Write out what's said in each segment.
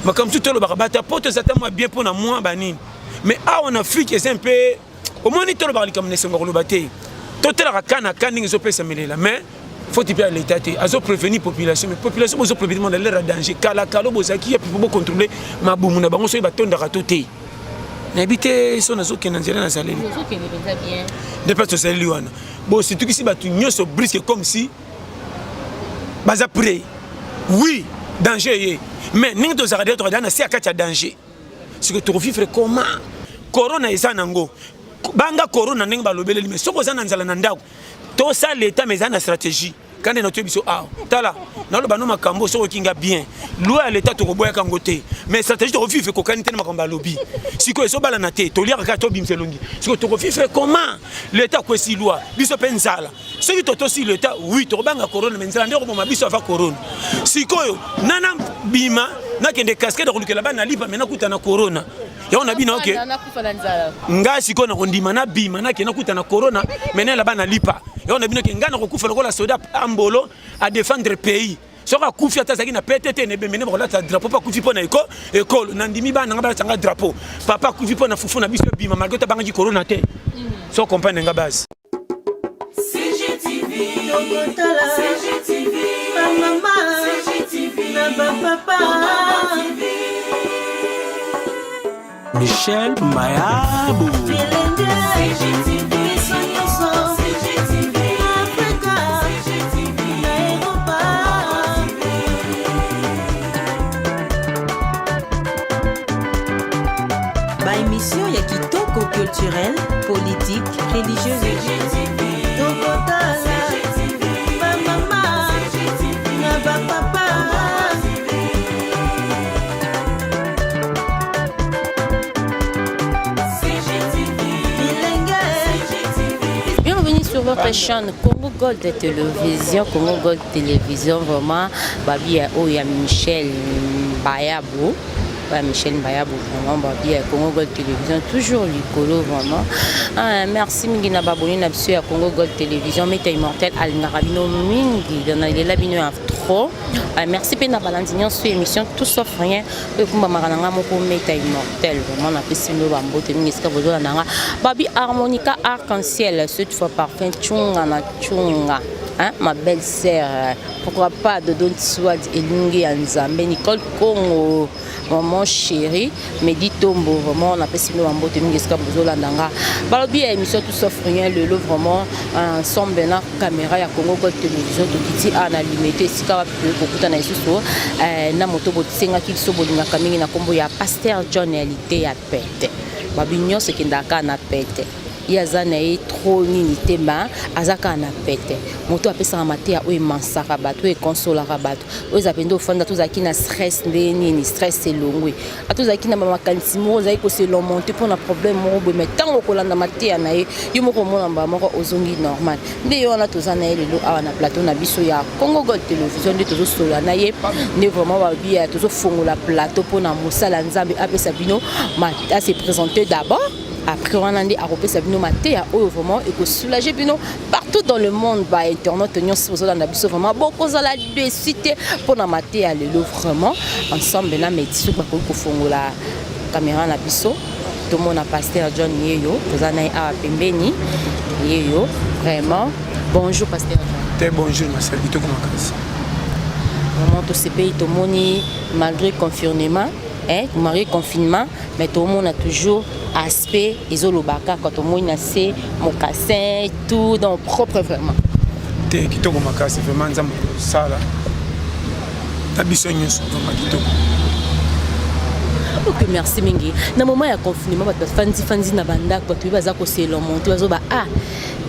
Mais comme tout le barabata porte ça moi bien pour moi banine. Mais en Afrique c'est un peu au moins tout le barabata comme ne sont baté. Tout la kana kandi ngizo pesa melela mais faut typer à l'état azo prévenir population mais population ozo prévenir dans l'air danger kala kalo bozaki ya pour contrôler mabumu na bango so batonda ratoté. N'habite son azo kenanzela na saleli. Azo kenanzela bien. Depuis tout saleli wana. Bon c'est tout qui si batu nyoso brisque comme si baza prêt. Oui, danger mais ningi to zakade to dana si akati danger. Ce que tu vivre comment corona eza nango. Banga corona ndenge balobele mais soko za nanzala na ndako. To ça l'état mais na stratégie. Quand notre biso tala na lo banoma kambo soko kinga bien. Loi à l'état to koboya kangote. Mais stratégie to vivre ko kanite na makamba lobi. Siko eso bala na te to lire ka to bimselongi. Siko to vivre comment l'état ko si loi biso penzala. Ce qui to si l'état oui to banga corona mais nzala ndeko mo biso ava corona. Siko yo nana bima na kende casquette ko lukela bana lipa mais na kuta na corona. Ya on a bien OK. Nga siko na kondima na bima na kena kuta na corona mais na bana lipa. Ya on a bien OK nga na kokufa lokola soda ambolo à défendre pays. Soka kufi ata zaki na PTT ne be mene ba la drapeau pa kufi pona école nandimi bana nga ba tanga drapeau. Papa kufi pona fufu na biso bima malgré ta banga ki corona te. So comprendre nga base. CGTV CGTV mama CGTV na papa Michel Mayabou CGTV CGTV Africa CGTV Europa Ba émission ya kitoko culturel, politique, religieuse CGTV votre chaîne Congo Gold Télévision, Congo Gold Télévision, vraiment, Babi Oya Michel Mayabou. Michel Mayabou, vraiment, Babi Congo Gold Télévision, toujours l'icolo, vraiment. Merci Mingina Baboni, Nabsu à Congo Gold Télévision, Meta Immortel, Al Narabino Mingi, dans les labino à trop. Merci Pena Balandignan sur l'émission Tout sauf rien. Et pour Marananga, mon Meta Immortel, vraiment, on a fait Sino Bambo, Temingiska Bozola Nanga. Babi Harmonica Arc-en-Ciel, cette fois parfum, Tchunga na Tchunga. Hein, ma belle-sœur, pourquoi pas de Don Swad et Lungi Anzambe, Nicole Congo, maman chérie, Mehdi Tombo, vraiment, on a fait Sino Bambo, Temingiska Bozola Nanga. Balobi émission Tout sauf rien, le lot vraiment, ensemble, la caméra, ya Congo Gold Télévision, tout dit, à la limité, si quand on a eu na moto botinga qui so bolinga kamingi na kombo ya Pasteur John Elite ya pete babinyo ce qui ndaka na pete yaza na e trop nini tema azaka na pete moto apesa mate ya o mansaka bato e consola bato o zapendo fanda to zaki na stress nini stress elongwe atozaki na makanisi mo zaki ko se lo monter pour na problème mo bo mais tant ko landa mate ya na e yo moko mona mba moko ozongi normal nde yo na tozana e lelo awa na plateau na biso ya Congo Gold Télévision nde tozo sola na ye ne vraiment ba bi ya tozo fongola plateau pour na mosala nzambe apesa bino mata se présenter d'abord. Après, on a dit à Robé Sabino Maté, vraiment, et que soulager Bino partout dans le monde, bah, Internet, nous sommes vraiment beaucoup de la cité pour la maté à l'élo vraiment. Ensemble, là, mais tu sais pas qu'on la caméra na biso. Tout le monde a Pasteur John Yeyo, vous en avez à Pembeni, Yeyo, vraiment. Bonjour, Pasteur John. Bonjour, ma sœur, tu comment ça? Vraiment, tout ce pays, tout le monde, malgré le confinement. Malgré le confinement, mais tout le monde a toujours aspect isolobaka quand tout le monde a ses mocassins, tout dans le propre vraiment. Qui te remarque, c'est vraiment ça là. La bisonne, vraiment qui te. Ok, merci Mingi. Dans le moment où il y a confinement, fandi na banda, quand tu vas à côté l'homme, tu vas dire ah.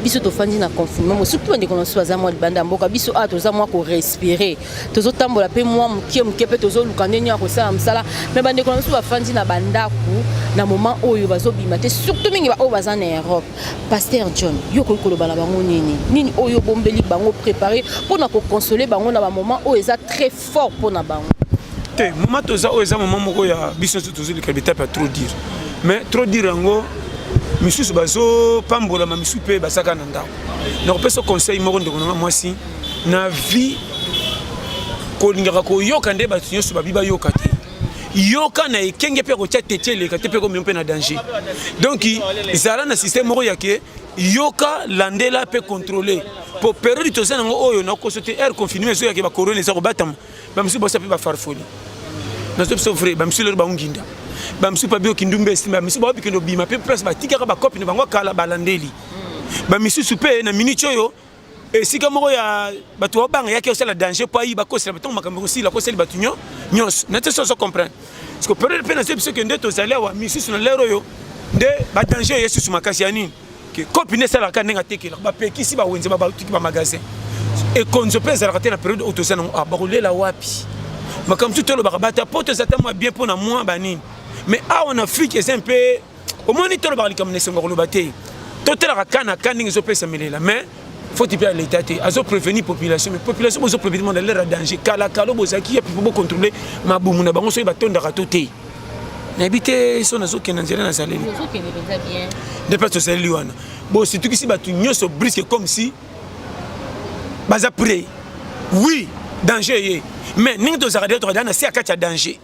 Biso to fandi na confinement surtout quand on soit moi banda mboka biso a toza moi ko respirer tozo tambola pe moi mukie pe tozo lukandenya ko sala msala mais bande ko so fandi na banda ku na moment oyo bazo bimate surtout mingi ba o baza na Europe Pasteur John yo ko ko bala bango nini oyo bombeli bango préparer pour na ko consoler bango na ba moment o eza très fort pour na bango te moment toza o eza moment moko ya biso tozo le kabita pas trop dire mais trop dire ngo misusu bazo pambola ma misusu pe basaka na ndako donc peso conseil moko ndeko na moi si na vie ko lingaka ko yoka nde ba tinyo babi ba yoka te yoka na ekenge pe ko tia tete le ka te pe ko mi pe na danger donc izala na système moko ya ke yoka landela pe contrôler pour période to sana oyo na ko sote air confinement so ya ke ba corona ça ko batam ba msu bossa pe ba farfoli na so so vrai ba msu le ba nginda ba msu pa bio kindumbe estima msu ba bikendo bima pe presse ba tika ba copine ba ngwa ba landeli ba msu supe na minute oyo et si comme ya bato banga yake osala danger po yi ba ko sala bato makambo aussi la ko sala bato nyos na te so comprendre parce que période pe na c'est que ndeto sala wa misusu na lero yo de ba danger yesu su makasi ya nini que copine sala ka nenga tekela ba peki si ba wenze ba tiki ba magasin et konzo pe sala ka na période auto sana ba kolela wapi makam tout le ba bata poto ça tellement bien pour na moi ba nini mais ah on a Afrique c'est un peu au moniteur ba comme ne sengo lo baté total ka kana kaninga zo pesa melela mais faut y aller l'État azo prévenir population mais population bozo prévenir dans l'air danger kala kalo bozaki ya pour contrôler ma boumuna bango so batonda ratoté n'habiter son azo kenanzela na saleli azo kenanzela bien de pas to saleli wana bon c'est tout ici batu nyoso brisque comme si baza prêt oui danger mais ning to zakade to dana si akati danger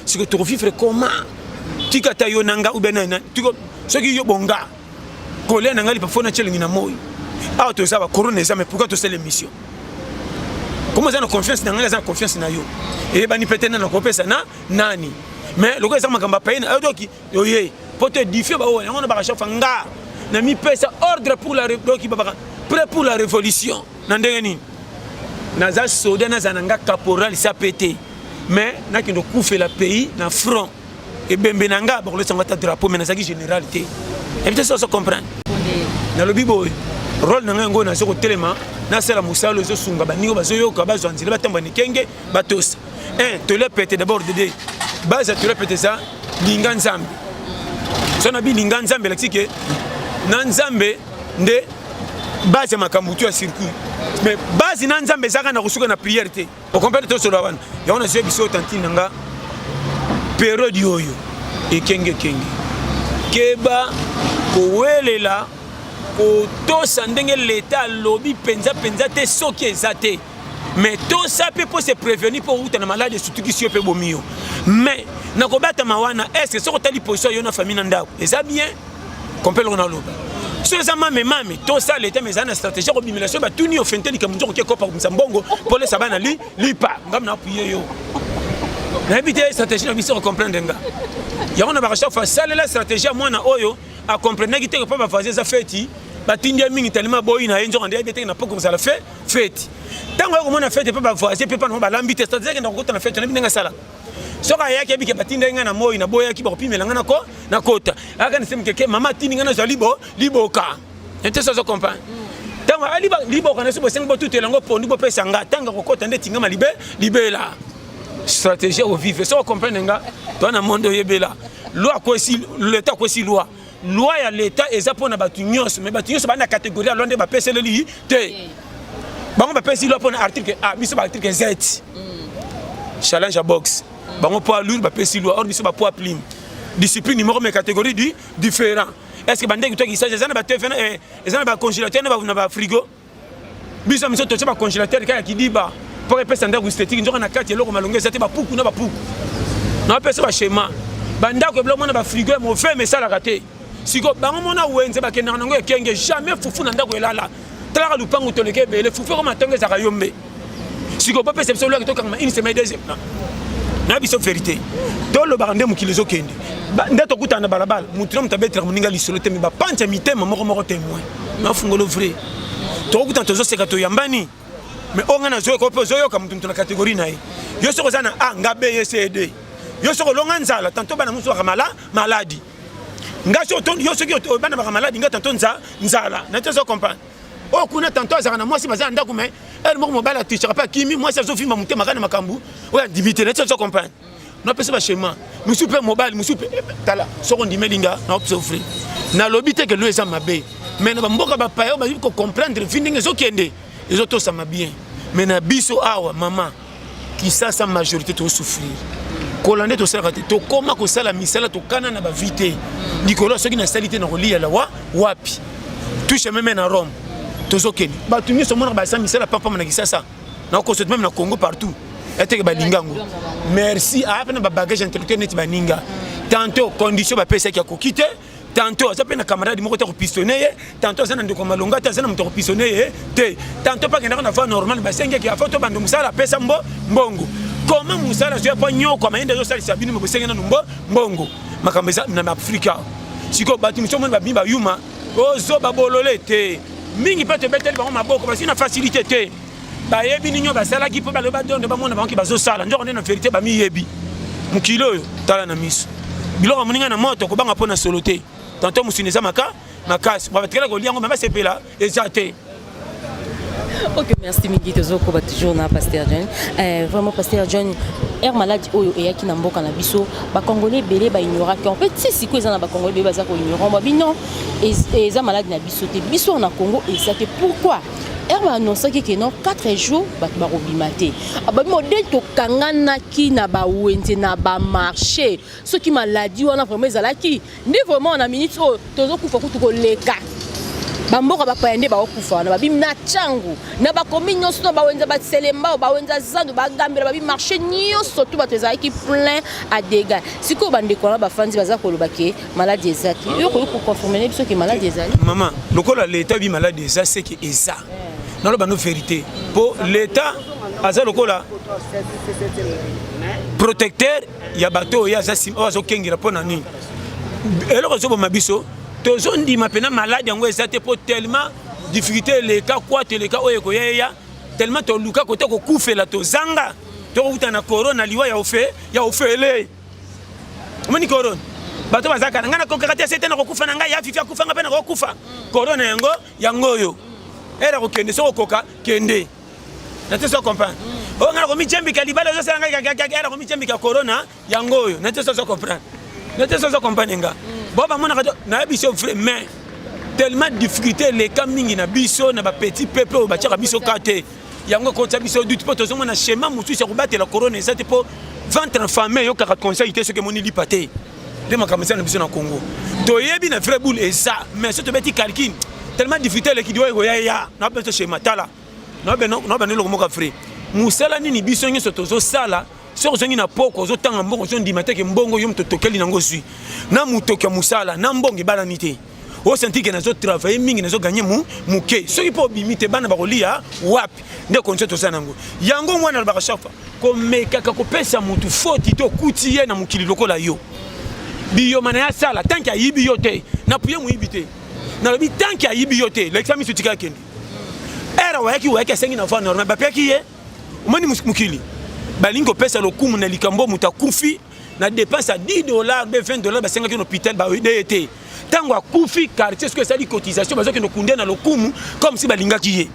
c'est que to vivre comment tikata yo nanga ou benana tiko soki yo bonga kolé nanga li pa fona chelingi na moyi. Ah, tu sais, corona, mais pourquoi tu sais l'émission? Comment ça, confiance dans la confiance dans yo? Et ben, peut-être dans la ça nani. Mais le gars, ça m'a payé. Donc, pour te diffuser, on a pas chef nga. Na mi pesa ordre pour la prêt pour la révolution. Nandengeni. Naza soda na zananga caporal ça pété. Mais na ki no coufer la pays na front. Et bembenanga pour le sangata drapeau mais na sa généralité. Et peut-être ça comprendre. Na le biboy. Rôle na ngo na soko telema na sala musalo zo sunga baningo bazoyoka bazwanzile batamba ni kenge batosa te le pété d'abord de base tu répéter ça linga nzambe so na bi linga nzambe la tike na nzambe nde base makambutu ya circuit mais base na nzambe zaka na kusuka na prière te o comprendre to solo wana ya ona zo biso tantine nga période yoyo e kenge keba ko welela to sandenge l'état lobby penza te soki ezate mais tout ça peut pour se prévenir pour outa na malade surtout qui peut bomio mais na ko bata mawana est-ce que so tali position yo na famille na ndako eza bien compelle on a loba so ça mame tout ça l'état mais ana stratégie ko bimilation ba tuni ofente likamunjo ko ko pa mbongo pour les sabana li pa ngam na appuyer yo na habiter stratégie na biso comprendre nga ya on a ba chaque fois ça la stratégie moi na oyo a comprendre que tu peux pas faire ça fête batindia mingi tellement boy na enjo ndé bete na poko ça la fête tango ko mona fête peut pas voir c'est pas non ba lambite c'est-à-dire que ndako na fête na binga sala soka yake bike batindia nga na moyi na boya ki ba kopimela nga na kota aka ni sema que mama tini nga na zali liboka ente ça comprendre tango ali liboka na so sengo bo tout elango pondu bo pesa nga tango ko kota ndeti nga libela stratégie au vivre ça comprendre nga toi na monde yebela loi ko si l'état ko si loi ya l'état eza pona batu nyonso mais batu nyonso ba na catégorie alonde ba peseleli te bango ba peseli loi pona article A biso ba article Z challenge à box bango poids lourd ba peseli loi or biso ba poids plume discipline numéro mais catégorie différent est-ce que bandeki to ki s'agit ezana ba TFN ezana ba congélateur na ba frigo biso miso to ba congélateur ka ki diba pour pesa ndako esthétique nzoka na kati eloko malonge ezate ba puku na ba puku na pesa ba schéma bandako eblo mona ba frigo mo fait mais ça la raté siko bango mona wenze bakenda nango ekenge jamais fufu na ndako elala tala lupangu toleke bele fufu ko matonge za kayombe siko pa pesa solo to kama une semaine deuxième na biso vérité to lo barande mukilezo kende ndato kutana balabala mutu mutabetra muninga lisolo te mi ba panta mitema moko témoin na fungolo vrai to kutana tozo seka to yambani mais onga na zo ko pozo yo comme mutu na catégorie na yo soko zana a ngabe ycd yo soko longa nzala tanto bana muso maladi ngaso to yo soki bana ba maladi ngata to nzala na te so comprendre o kuna tanto azaka na mwasi bazana ndako mais elle moko mobala tichera pas kimi mwasi azo fima mutema kana makambu o dibité na te so comprendre no pesa ba schéma musu pe mobile musu pe tala soko ndimelinga na obsofri na lobité que lui ça mabe mais na mboka ba payo ba ko comprendre finding ezo kende ezo to ça ma bien mais na biso awa mama qui ça sa majorité to souffrir kolande to sala te to koma ko sala misala to kana na ba vite nikolo soki na salité na kolia la wapi touche même na Rome to zokeni ba tuni so mona ba sa misala papa na kisasa na ko même na Congo partout eteke balingango merci apena ba bagage intellectuel net baninga tantôt condition ba pesa ki akokite tantôt ça pena camarade moko ta ko pistonner tantôt ça na ndeko malonga ta ça na mto ko pistonner te tantôt pas kenda na fa normal ba senga ki afoto bando musala pesa mbongo comment musala je pas nyoko maende yo sali sabini mo senga na mbongo makambeza na Afrika siko bati msomo ba bimba yuma ozo ba bolole te mingi peut te betel ba maboko parce que na facilité te ba yebi ninyo ba sala ki po ba le ba donde ba mona ba ki ba zo sala ndoko na vérité ba mi yebi mukilo yo tala na miso biloko moninga na moto ko banga pona solo te tantôt musineza makasi ba batkela ko liango ba sepela ezate. Ok, merci Migi Tozoko ba toujours na Pasteur John. Vraiment Pasteur John, air maladie oyo eyaki na mboka na biso, ba congolais belé ba ignora que en fait si siko eza na ba congolais belé baza ko ignorant ba bino eza maladie na biso te biso na Congo ezate pourquoi air ba annoncer que non 4 jours ba robimate. Ba modèle to kangana ki na ba wenze na ba marché. Ce qui maladie wana vraiment ezalaki. Ndi vraiment na minute o Tozoko fa kutu ko leka. Bamboka bapayende ba okufa na babi na changu na bakomi nyonso na bawenza ba selemba ba wenza zandu ba gambira babi marché nyonso tout bateza qui plein à dégâts siko bandeko na bafanzi baza koloba ke maladie ezaki yo ko confirmer biso ke maladie ezali maman lokola l'état bi maladie eza c'est que eza na lo bano vérité pour l'état aza lokola protecteur ya bato ya za sim ozo kengira pona ni eloko zo ba biso tozo ndima pena malade yango ezate po tellement difficulté les cas quoi les cas oyo ko ya tellement to luka ko te ko kufela to zanga to kuta na corona liwa ya ofele moni corona bato bazaka ngana ko kati sete na ko kufa na ngai ya fifi akufa ngapena ko kufa corona yango yo era ko kende so koka kende na te so comprendre o ngana ko mi jembi kalibala zo sanga era ko mi jembi ka corona yango yo na te so comprendre na te so comprendre nga Boba mona na biso frère mais tellement difficulté les camingi na biso na ba petit peuple au bachaka biso kate yango ko biso du tipo tozo mona schéma mutu se kubate la corona ezate po ventre famille yo kaka conseil te ce que moni lipate de makamisa na biso na Congo to yebi na frère boule et ça mais ce to beti calcul tellement difficulté le kidogo go ya na beto schéma tala no ben lo moka frère musala nini biso nyoso tozo sala sur zongi na poko zo tanga mbongo zo ndimate ke mbongo yo mtotokeli nango zui na mutoka musala na mbongo balanité o senti ke nazo travailler mingi nazo gagner muke soki po bimite bana bakolia wapi nde konceto za nango yango mwana ba chafa ko meka ka ko pesa mutu foti to kutie na mukili lokola yo biyo mana ya sala tant que yibi yo te na puye mu yibite na lobi tant que yibi yo te l'examen sutika kendi era wa yaki sengi na fa normal ba peki ye moni mukili balingo pesa lokumu na likambo mutakufi na dépense à $10 $20 basenga ki hôpital ba été tango akufi quartier ce que ça dit cotisation bazo ki no kunde na lokumu comme si balinga ki ye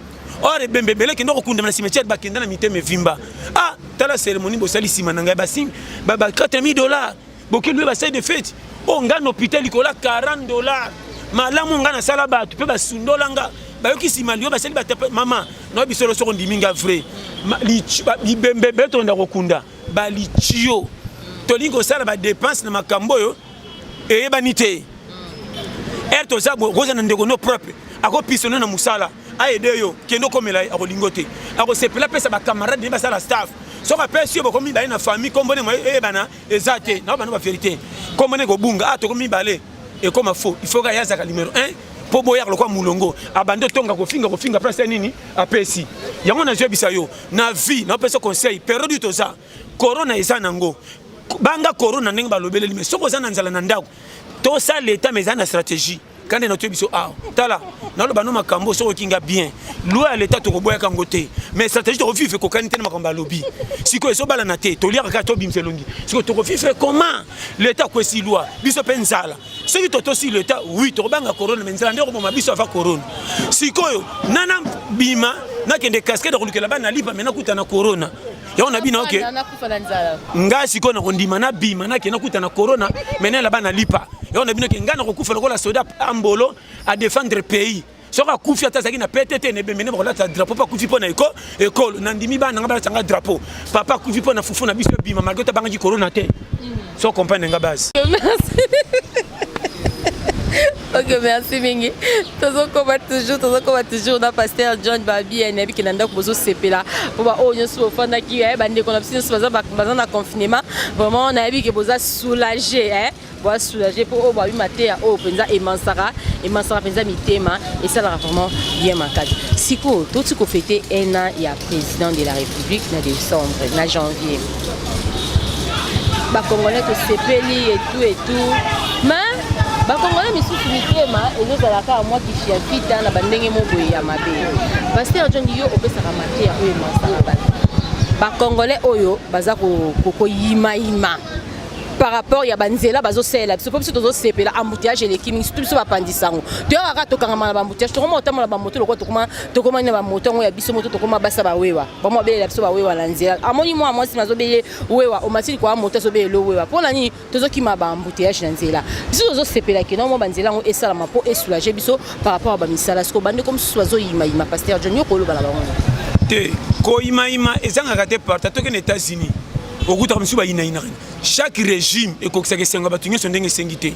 ore bembebele ki ndoko kunde na cimetière bakenda na miteme vimba ah tala cérémonie bo sali sima nanga basim ba $4000 boki lui ba sai de fête o ngana hôpital likola $40 malamu ngana sala batu pe basundolanga bayoki sima liyo basali batape mama no bisolo soko ndiminga vrai libembe beto ndako kunda balichio tolingo sala ba dépense na makambo yo eyebanite erto zabo goza na ndeko no propre ako pisonner na musala aide yo kendo komela ako lingote ako sepela pesa ba camarade ba sala staff so ka pesi yo bokomi ba na famille kombone mo bana ezate na bana ba vérité kombone go bunga ato komi balé et comme faux il faut ga yaza ka numéro 1 po boya lokwa mulongo abande tonga ko finga place nini apesi yango na je bisa yo na vie na pesa conseil période toza corona eza nango banga corona ndenge balobele mais soko za na nzala na ndako to ça l'état mais na stratégie quand on a biso ah tala na lo bano makambo soko kinga bien loi l'état to boya kango te mais stratégie to vivre ko kanite na makambo lobby siko eso bala na te to lire ka to bimselongi siko to vivre comment l'état ko si loi biso penzala ceux qui si l'état oui to banga corona mais nzala ndeko ma biso ava corona siko yo nana bima na kende cascade ko lukela bana lipa mena kuta na corona ya on a bina OK nga siko na kondima na bima na kena kuta na corona mena la bana lipa ya on a bina ke nga na ko kufa lokola soda ambolo à défendre pays soka kufi ata zaki na PTT ne bemene ba kolata drapeau pa kufi pona école nandimi bana nga ba tanga drapeau papa kufi pona fufu na biso bima malgré ta bangi corona te so comprendre nga base Ok, merci mingi. Toujours on a pasteur John Babi et Nabi qui n'a pas besoin de CP là. Pour voir, oh, nous sommes au fond d'aqui, bande qu'on a besoin de confinement. Vraiment, on a vu que vous a soulagé, pour soulager pour Babi maté à oh, penza et Mansara penza mitema et ça là vraiment bien marqué. Siko, tout ce qu'on fêté un an, il y a président de la République en décembre, en janvier. Bah Congolais que CPLI et tout, mais Congolais misusu mitema ezozalaka moi qui fia vita na bandenge moboye ya mabe. Pasteur John yo opesaka maté oyo masala ba Congolais oyo baza ko yima par rapport ya banzela bazosela biso biso tozosepela embouteillage elekimi surtout biso bapandisango toyaka tokangama na bambouteillage tokoma otambola bamoto lokwa tokoma na bamoto ngo ya biso moto tokoma basa bawewa bamo belela biso bawewa na nzela amoni mwa mwasi nazobele wewa omatili kwa moto azobele wewa pona ni tozokima bambouteillage na nzela biso tozosepela ke na mo banzela ngo esala mapo esoulager biso par rapport à bamisala sko bande comme soizo yima pasteur John yo koloba la bango te ko yima ezanga te parta toke na États-Unis okuta misuba ina chaque régime ekokisaka senga bato nyonso ndenge esengite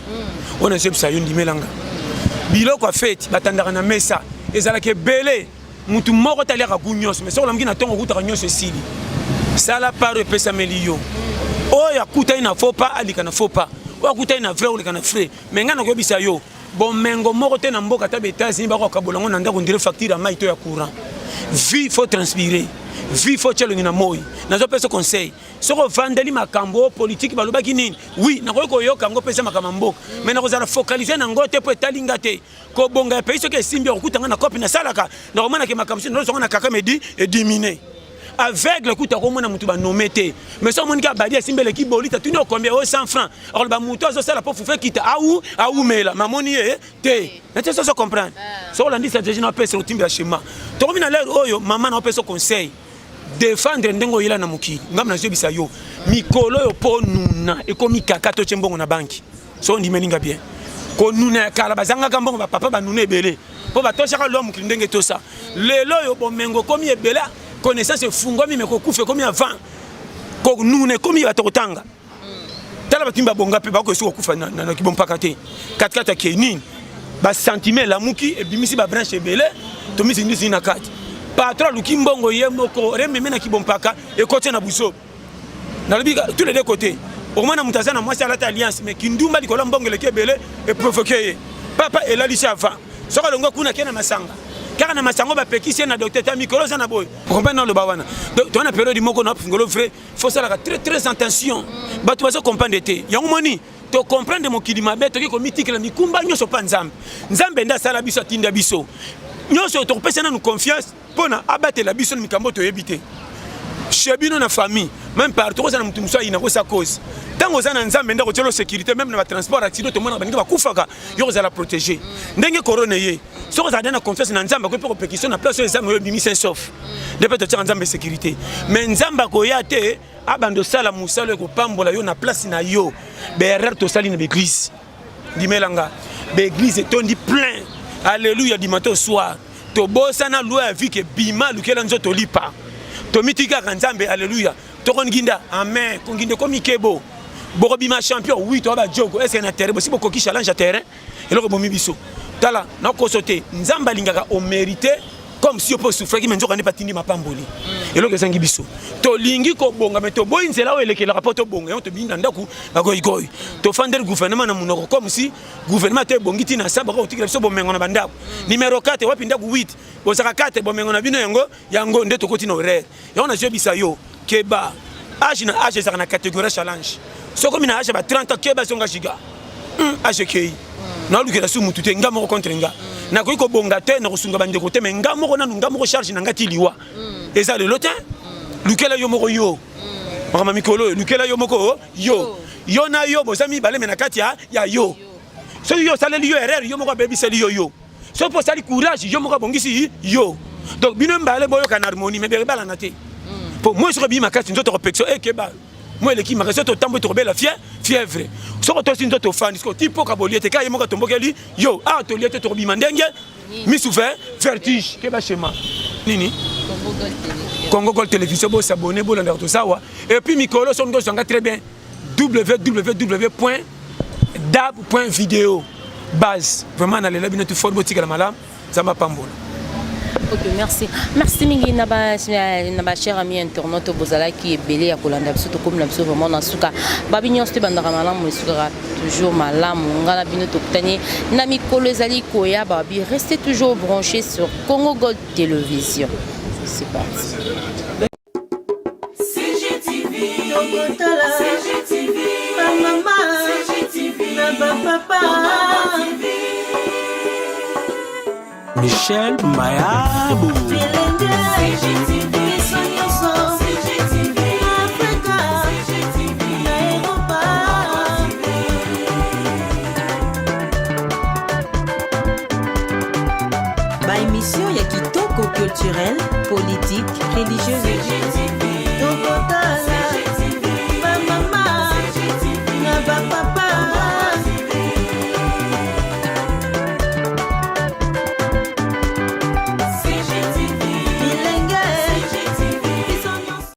on a zebisa yo ndimelanga biloko afeti batandaka na mesa ezalaka ebele mutu moko taliaka ku nyonso mais sokola mki na ntongo okutaka nyonso esili sala paro epesameli yo oyo akutai na faux pas alika na faux pas oyo akutai na vrai olika na vrai mais nga nakobisa yo bomengo moko te na mboka ta États-Unis bakokabolango na ndako ndire facture ya mai to ya courant vie faut transpirer vie faut tchelongi na moi nazo pesa conseil soko vandeli makambo politique balobaki nini oui nakoki koyoka ngo pesa makambo mboka mais nakozala focaliser na ngo te po etalinga te ko bonga ya pays soki esimbi okutanga na kopi na salaka nakomona ke makambo sino songo na kaka medi et diminuer aveugle kuta komona mutu ba nommé te mais so monika badi esimbele ki bolita tuni okombia o 100 francs alors ba mutu azo sala po fufe kita au mela mamoni te na te so comprendre so landisa déjà na pesa otimbi ya schéma to komina lero oyo mama na pesa conseil défendre ndengo yela na mukili ngam na jebisa yo mikolo yo po nuna ekomi kaka to chembongo na banki so ndimelinga bien ko nuna kala bazanga kambongo ba papa ba nuna ebele po ba toshaka lo mukili ndenge to sa lelo yo bomengo komi ebele connaissance fungwami me ko kufe komi avant ko nuna komi batotanga tala batimba bonga pe ba ko so kufa na kibompaka te 4 kenini ba sentiment la muki ebimisi ba branche ebele to misi ndisi na kati patron lukimbongo yemoko rememe na kibompaka et côté na buso na libika tous les deux côtés au moins na mutazana moi c'est la alliance mais kindumba dikola mbongo le kebele et provoquer papa et la lisava soka longo kuna kena masanga car na masango ba pekisi na docteur ta mikolo sana boy comprendre le bawana donc on a période moko na fungolo vrai faut ça la très attention ba tu vas comprendre te yango moni to comprendre mo kilima beto ki komitiki la mikumba nyoso pa nzambe nda sala biso tinda biso nyoso to pesa na nous confiance pona abattre la biso mikambo to yebite chez bino na famille même partout ça na mutu muso ina ko sa cause tango za na nzambe ndako tshelo sécurité même na ba transport accident to mona ba ngi ba kufaka yo za la protéger ndenge corona ye so za na confiance na nzambe ko pe ko pétition na place nzambe yo bimi saint sauf de peut être nzambe sécurité mais nzambe ko ya te abando sala musalo ko pambola yo na place na yo berrer to sali na l'église dimelanga l'église tondi plein alléluia du matin au soir to bosa na loi vie que bima lukela nzoto lipa to mitika kanzambe alléluia to konginda amen konginde komi kebo boko bima champion oui to ba jogo est na terrain si boko ki challenge à terrain et le bomi biso tala na ko sauter nzamba lingaka au mérité comme si on peut souffrir qui menzoka ne patindi mapamboli et le kesangi biso to lingi ko bonga mais to boinzela o elekela rapport to bonga on to binda ndaku bagoy goy to fandel gouvernement na munoko comme si gouvernement te bongiti na saba ko tikela biso bomengo na bandako numéro 4 wapi ndaku 8 bosaka 4 bomengo na bino yango nde to kotina horaire et on a jebisa yo keba age na age ça na catégorie challenge so comme na age ba 30 keba songa giga age kei na lukela su mutu te ngamo contre nga na ko bonga te na ko sunga bande ko te mais ngamo na ngamo ko charge na ngati liwa et ça le lotin lukela yo moko yo mama mikolo lukela yo moko yo na yo bosami bale mena kati ya yo so yo saleli yo erreur yo moko baby sali yo so pour sali courage yo moko bongisi yo donc bino mbale boyo kana harmonie mais bala na te pour moi je rebi ma kati nzoto repexo e keba moi le qui m'a resté autant pour trouver la fièvre so ko to sin nzoto fan sko tipo ka boliete ka yo moko tombokeli yo to liete to rebi mandenge mi souffert vertige keba schéma nini Congo Gold Télévision, vous s'abonnez, vous l'avez tout ça. Et puis, Mikolo, son très bien. www.dab.video. base vraiment na lela bino tu fort botika la malam zamba pambola. Ok, merci. Merci mingi na ba cher ami internaute bozala qui est belé à kolanda biso to comme na biso vraiment na suka. Babi nyonso te bandaka malamu suka toujours malamu ngala bino to kutani na mikolo ezali koya babi restez toujours branchés sur Congo Gold Télévision. C'est parti. CGTV, CGTV, maman, CGTV, papa. Michel Mayabou. Ba émission ya kitoko culturel, politique, religieuse